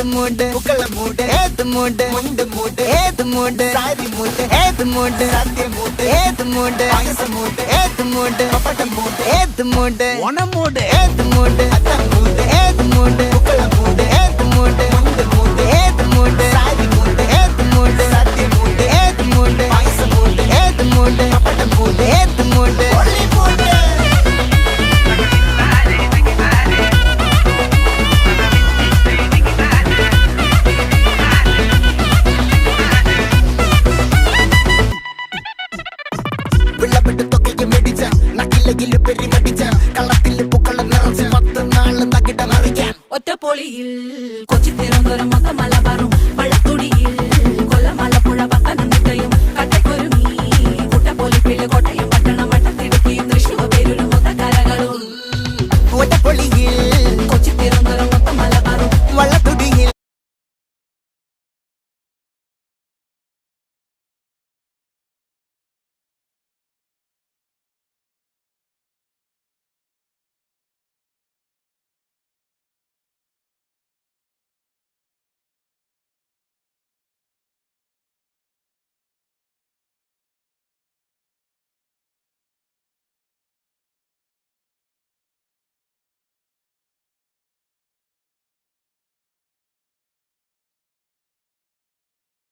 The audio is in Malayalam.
മൂട് പുക്കള മൂട് ഏത് മൂട് മുണ്ട് മൂട് ഏത് മൂട് സാരി മൂട് ഏത് മൂട് സദ്യ മൂട് ഏത് മൂട് പായസ മൂട് ഏത് മൂട് പപ്പടം മൂട് ഏത് മൂട് ഓണം മൂട് ഏത് മൂട് അത്തം മൂട് ഏത് മൂട് പുക്കള മൂട് ഏത് മൂട് മുണ്ട് മൂട് ഏത് മൂട് സാരി മൂട് ഏത് മൂട് സദ്യ മൂട് ഏത് മൂട് പായസ മൂട് ഏത് മൂട് പപ്പടം മൂട് ഏത് മൂട് ഒള്ളി മൂട് ഒറ്റപ്പൊളിയിൽ കൊച്ചി തിരുവനന്തപുരം മൊത്തം മലബാറും